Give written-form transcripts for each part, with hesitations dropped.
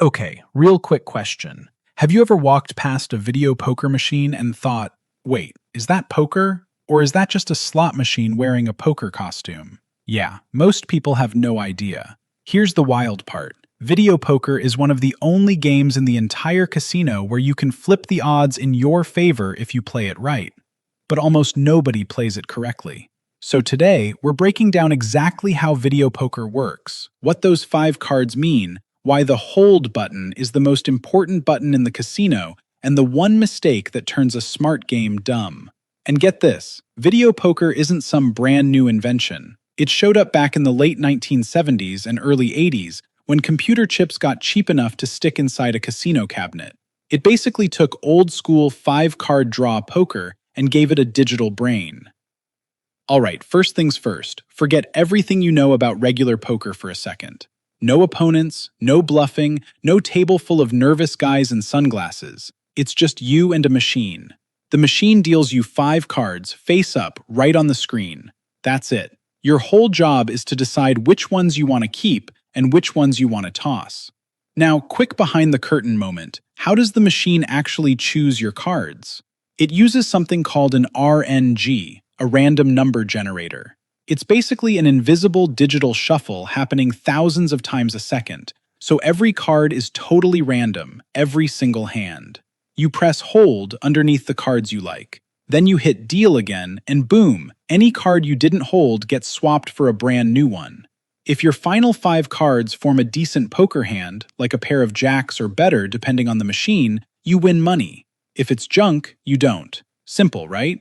Okay, real quick question. Have you ever walked past a video poker machine and thought, wait, is that poker? Or is that just a slot machine wearing a poker costume? Yeah, most people have no idea. Here's the wild part. Video poker is one of the only games in the entire casino where you can flip the odds in your favor if you play it right. But almost nobody plays it correctly. So today, we're breaking down exactly how video poker works, what those 5 cards mean, why the hold button is the most important button in the casino, and the one mistake that turns a smart game dumb. And get this, video poker isn't some brand new invention. It showed up back in the late 1970s and early 80s when computer chips got cheap enough to stick inside a casino cabinet. It basically took old-school 5-card draw poker and gave it a digital brain. Alright, first things first, forget everything you know about regular poker for a second. No opponents, no bluffing, no table full of nervous guys in sunglasses. It's just you and a machine. The machine deals you 5 cards, face up, right on the screen. That's it. Your whole job is to decide which ones you want to keep and which ones you want to toss. Now, quick behind the curtain moment. How does the machine actually choose your cards? It uses something called an RNG, a random number generator. It's basically an invisible digital shuffle happening thousands of times a second, so every card is totally random, every single hand. You press hold underneath the cards you like. Then you hit deal again, and boom, any card you didn't hold gets swapped for a brand new one. If your final 5 cards form a decent poker hand, like a pair of jacks or better depending on the machine, you win money. If it's junk, you don't. Simple, right?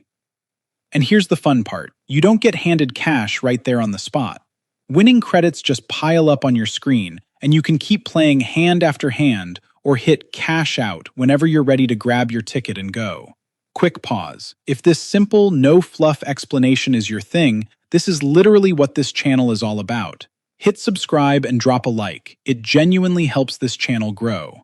And here's the fun part. You don't get handed cash right there on the spot. Winning credits just pile up on your screen, and you can keep playing hand after hand or hit cash out whenever you're ready to grab your ticket and go. Quick pause. If this simple, no-fluff explanation is your thing, this is literally what this channel is all about. Hit subscribe and drop a like. It genuinely helps this channel grow.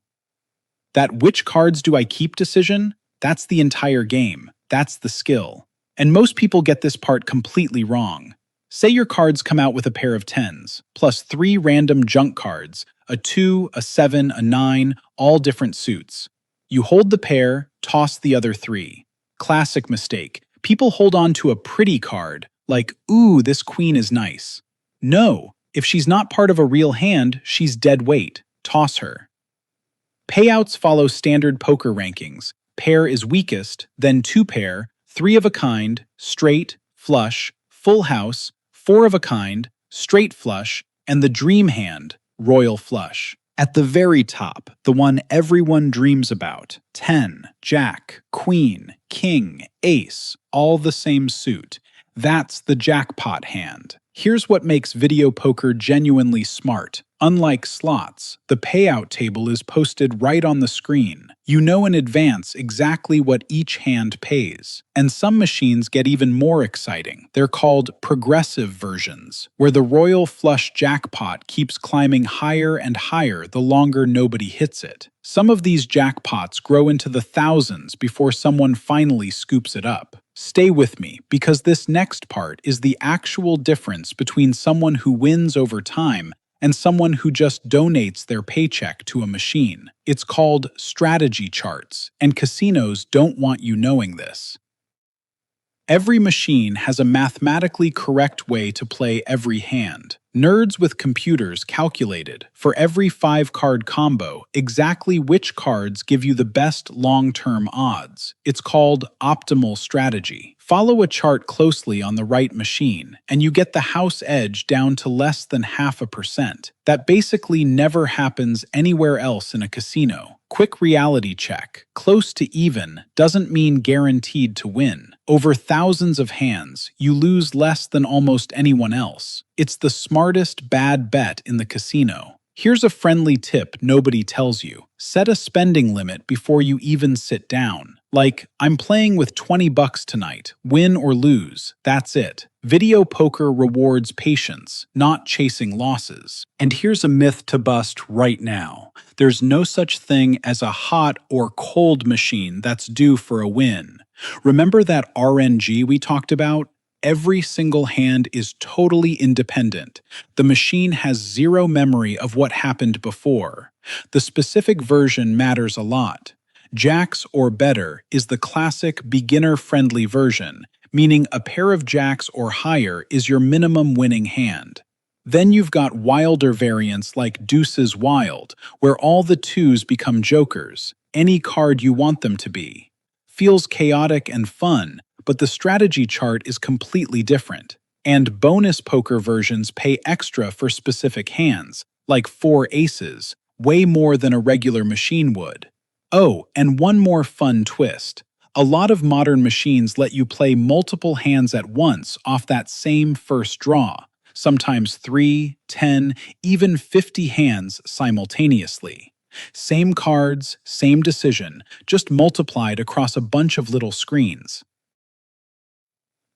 That which cards do I keep decision? That's the entire game. That's the skill. And most people get this part completely wrong. Say your cards come out with a pair of 10s, plus 3 random junk cards, a 2, a 7, a 9, all different suits. You hold the pair, toss the other 3. Classic mistake. People hold on to a pretty card, like, ooh, this queen is nice. No, if she's not part of a real hand, she's dead weight. Toss her. Payouts follow standard poker rankings. Pair is weakest, then 2-pair, 3 of a kind, straight, flush, full house, 4 of a kind, straight flush, and the dream hand, royal flush. At the very top, the one everyone dreams about, 10, jack, queen, king, ace, all the same suit. That's the jackpot hand. Here's what makes video poker genuinely smart. Unlike slots, the payout table is posted right on the screen. You know in advance exactly what each hand pays. And some machines get even more exciting. They're called progressive versions, where the royal flush jackpot keeps climbing higher and higher the longer nobody hits it. Some of these jackpots grow into the thousands before someone finally scoops it up. Stay with me, because this next part is the actual difference between someone who wins over time and someone who just donates their paycheck to a machine. It's called strategy charts, and casinos don't want you knowing this. Every machine has a mathematically correct way to play every hand. Nerds with computers calculated, for every 5-card combo, exactly which cards give you the best long-term odds. It's called optimal strategy. Follow a chart closely on the right machine, and you get the house edge down to less than 0.5%. That basically never happens anywhere else in a casino. Quick reality check. Close to even doesn't mean guaranteed to win. Over thousands of hands, you lose less than almost anyone else. It's the smartest bad bet in the casino. Here's a friendly tip nobody tells you. Set a spending limit before you even sit down. Like, I'm playing with $20 tonight, win or lose, that's it. Video poker rewards patience, not chasing losses. And here's a myth to bust right now. There's no such thing as a hot or cold machine that's due for a win. Remember that RNG we talked about? Every single hand is totally independent. The machine has zero memory of what happened before. The specific version matters a lot. Jacks or better is the classic beginner-friendly version, meaning a pair of jacks or higher is your minimum winning hand. Then you've got wilder variants like deuces wild, where all the twos become jokers, any card you want them to be. Feels chaotic and fun, but the strategy chart is completely different. And bonus poker versions pay extra for specific hands, like 4 aces, way more than a regular machine would. Oh, and one more fun twist. A lot of modern machines let you play multiple hands at once off that same first draw, sometimes 3, 10, even 50 hands simultaneously. Same cards, same decision, just multiplied across a bunch of little screens.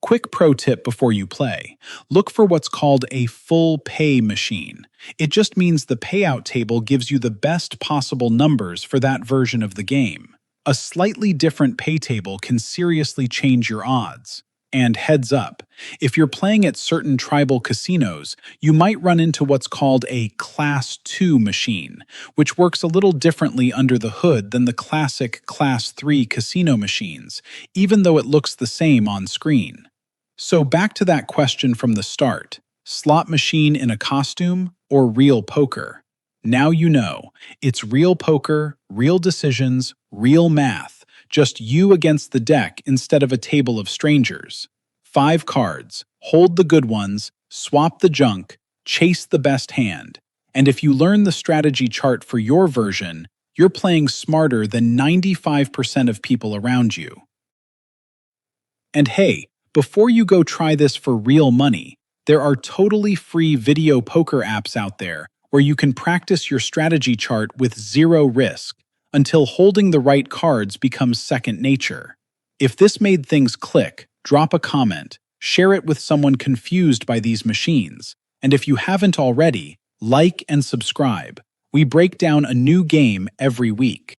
Quick pro tip before you play. Look for what's called a full pay machine. It just means the payout table gives you the best possible numbers for that version of the game. A slightly different pay table can seriously change your odds. And heads up, if you're playing at certain tribal casinos, you might run into what's called a Class 2 machine, which works a little differently under the hood than the classic Class 3 casino machines, even though it looks the same on screen. So back to that question from the start, slot machine in a costume or real poker? Now you know, it's real poker, real decisions, real math, just you against the deck instead of a table of strangers. 5 cards, hold the good ones, swap the junk, chase the best hand. And if you learn the strategy chart for your version, you're playing smarter than 95% of people around you. And hey, before you go try this for real money, there are totally free video poker apps out there where you can practice your strategy chart with zero risk until holding the right cards becomes second nature. If this made things click, drop a comment, share it with someone confused by these machines, and if you haven't already, like and subscribe. We break down a new game every week.